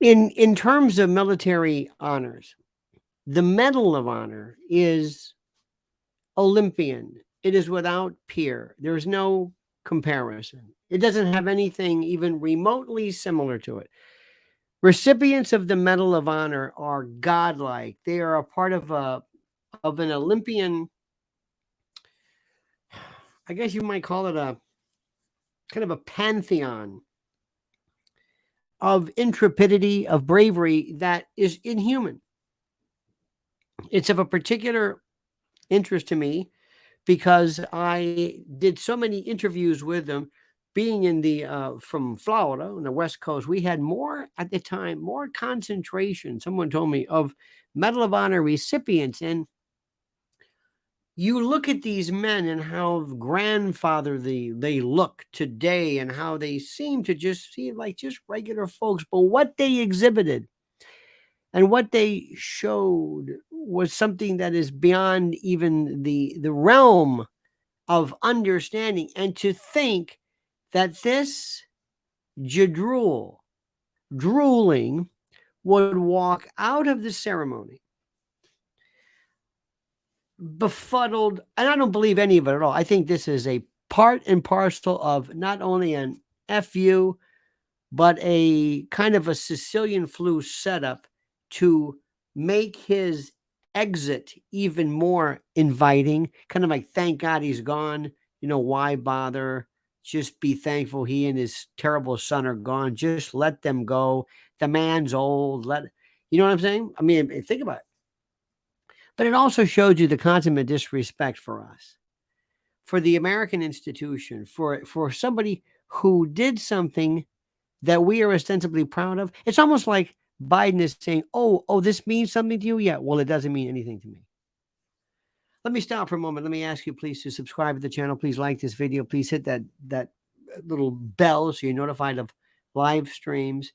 In terms of military honors, the Medal of Honor is Olympian. It is without peer. There's no comparison. It doesn't have anything even remotely similar to it. Recipients of the Medal of Honor are godlike. They are a part of an Olympian. I guess you might call it a kind of a pantheon of intrepidity, of bravery that is inhuman. It's of a particular interest to me because I did so many interviews with them. Being in the from Florida on the West Coast, we had more at the time, more concentration. Someone told me of Medal of Honor recipients, and you look at these men and how grandfatherly they look today, and how they seem to just seem like just regular folks, but what they exhibited and what they showed was something that is beyond even the realm of understanding. And to think that this jadrul, drooling, would walk out of the ceremony befuddled, and I don't believe any of it at all. I think this is a part and parcel of not only an FU, but a kind of a Sicilian flu setup to make his exit even more inviting. Kind of like, thank God he's gone. Why bother? Just be thankful he and his terrible son are gone. Just let them go. The man's old. You know what I'm saying? I mean, think about it. But it also showed you the consummate disrespect for us, for the American institution, for somebody who did something that we are ostensibly proud of. It's almost like Biden is saying, "Oh, this means something to you." Yeah, well, it doesn't mean anything to me. Let me stop for a moment. Let me ask you, please, to subscribe to the channel. Please like this video. Please hit that little bell so you're notified of live streams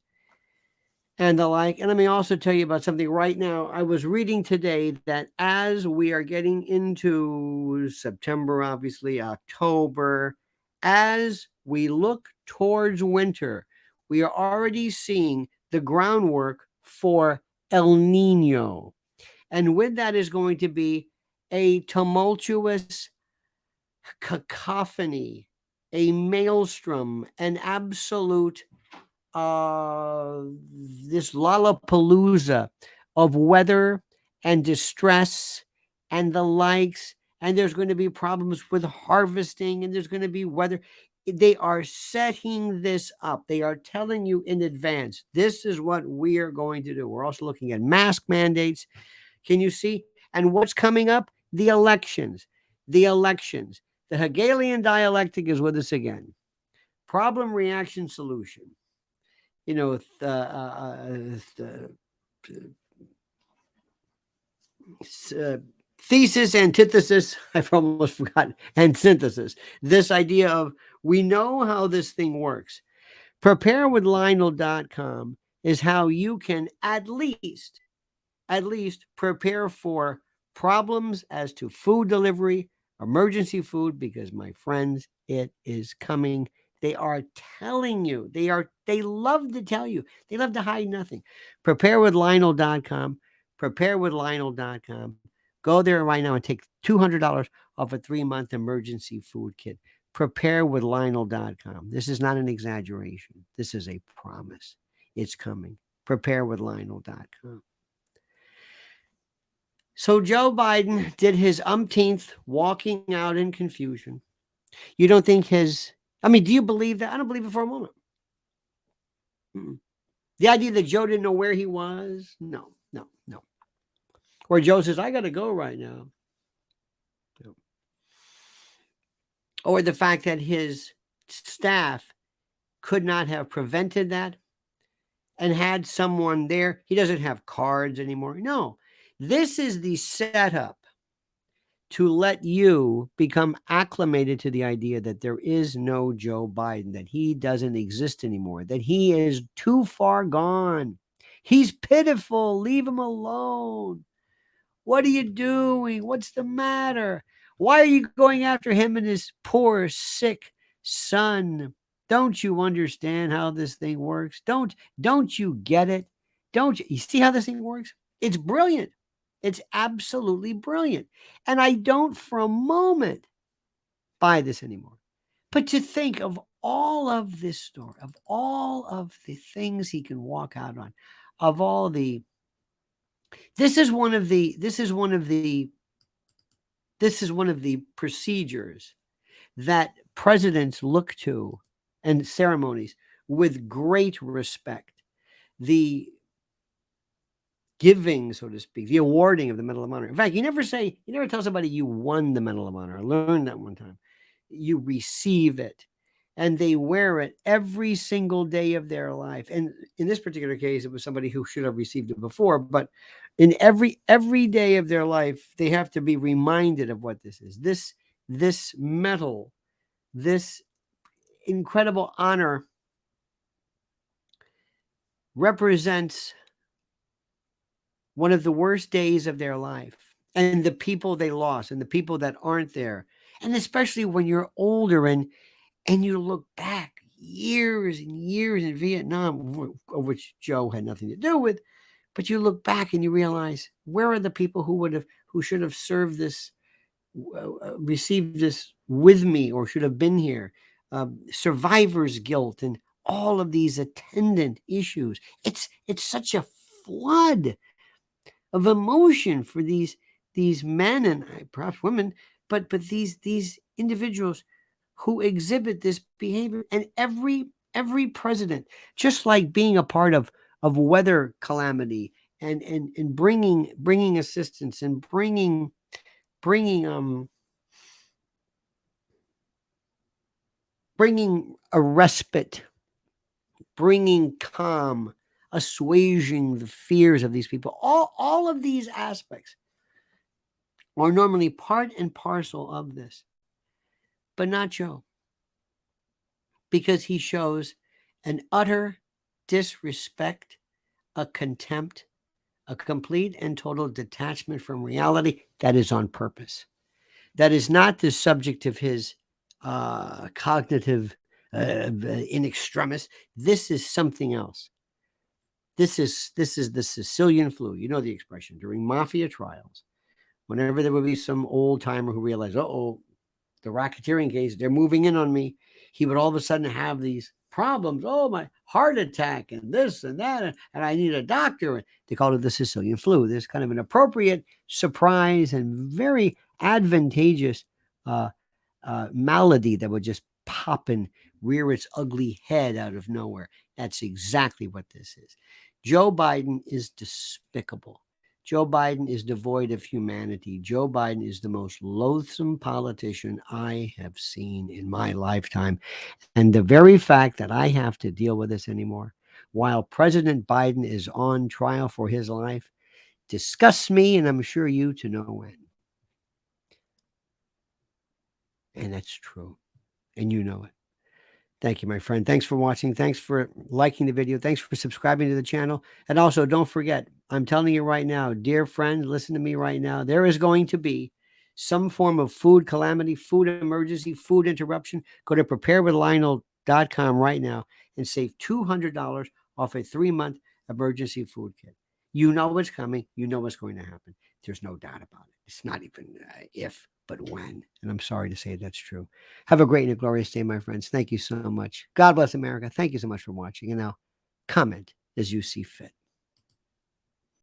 and the like. And let me also tell you about something right now. I was reading today that as we are getting into September, obviously, October, as we look towards winter, we are already seeing the groundwork for El Nino. And with that is going to be a tumultuous cacophony, a maelstrom, an absolute this lollapalooza of weather and distress and the likes. And there's going to be problems with harvesting, and there's going to be weather. They are setting this up. They are telling you in advance, this is what we are going to do. We're also looking at mask mandates. Can you see? And what's coming up? The elections. The elections. The Hegelian dialectic is with us again. Problem, reaction, solution. Thesis, antithesis, I've almost forgotten, and synthesis. This idea of we know how this thing works. Preparewithlionel.com is how you can at least prepare for problems as to food delivery, emergency food, because my friends, it is coming. They are telling you. They love to tell you. They love to hide nothing. Preparewithlionel.com. Preparewithlionel.com. Go there right now and take $200 off a 3-month emergency food kit. Preparewithlionel.com. This is not an exaggeration. This is a promise. It's coming. Preparewithlionel.com. So Joe Biden did his umpteenth walking out in confusion. You don't think do you believe that? I don't believe it for a moment. The idea that Joe didn't know where he was? No. Or Joe says, I got to go right now. No. Or the fact that his staff could not have prevented that and had someone there. He doesn't have cards anymore. No. This is the setup to let you become acclimated to the idea that there is no Joe Biden, that he doesn't exist anymore, that he is too far gone. He's pitiful. Leave him alone. What are you doing? What's the matter? Why are you going after him and his poor, sick son? Don't you understand how this thing works? Don't you get it? Don't you? You see how this thing works? It's brilliant. It's absolutely brilliant. And I don't for a moment buy this anymore. But to think of all of this story, of all of the things he can walk out on, of all the this is one of the procedures that presidents look to and ceremonies with great respect. The giving, so to speak, the awarding of the Medal of Honor. In fact, you never tell somebody you won the Medal of Honor. I learned that one time. You receive it, and they wear it every single day of their life. And in this particular case, it was somebody who should have received it before, but in every day of their life, they have to be reminded of what this is. This medal, this incredible honor represents one of the worst days of their life, and the people they lost and the people that aren't there. And especially when you're older and you look back years and years in Vietnam, of which Joe had nothing to do with, but you look back and you realize, where are the people who should have served this, received this with me, or should have been here? Survivor's guilt and all of these attendant issues. It's such a flood of emotion for these men and perhaps women, but these individuals who exhibit this behavior. And every president, just like being a part of weather calamity and bringing assistance and bringing a respite, bringing calm, assuaging the fears of these people. All of these aspects are normally part and parcel of this, but not Joe, because he shows an utter disrespect, a contempt, a complete and total detachment from reality that is on purpose. That is not the subject of his cognitive in extremis. This is something else. This is the Sicilian flu. You know the expression. During mafia trials, whenever there would be some old timer who realized, uh-oh, the racketeering case, they're moving in on me, he would all of a sudden have these problems. Oh, my heart attack and this and that, and I need a doctor. They called it the Sicilian flu. There's kind of an appropriate surprise and very advantageous malady that would just pop and rear its ugly head out of nowhere. That's exactly what this is. Joe Biden is despicable. Joe Biden is devoid of humanity. Joe Biden is the most loathsome politician I have seen in my lifetime. And the very fact that I have to deal with this anymore, while President Biden is on trial for his life, disgusts me, and I'm sure you to no end. And that's true. And you know it. Thank you, my friend. Thanks for watching. Thanks for liking the video. Thanks for subscribing to the channel. And also, don't forget, I'm telling you right now, dear friend, listen to me right now. There is going to be some form of food calamity, food emergency, food interruption. Go to preparewithlionel.com right now and save $200 off a 3-month emergency food kit. You know what's coming. You know what's going to happen. There's no doubt about it. It's not even if, but when. And I'm sorry to say that's true. Have a great and a glorious day, my friends. Thank you so much. God bless America. Thank you so much for watching. And now comment as you see fit.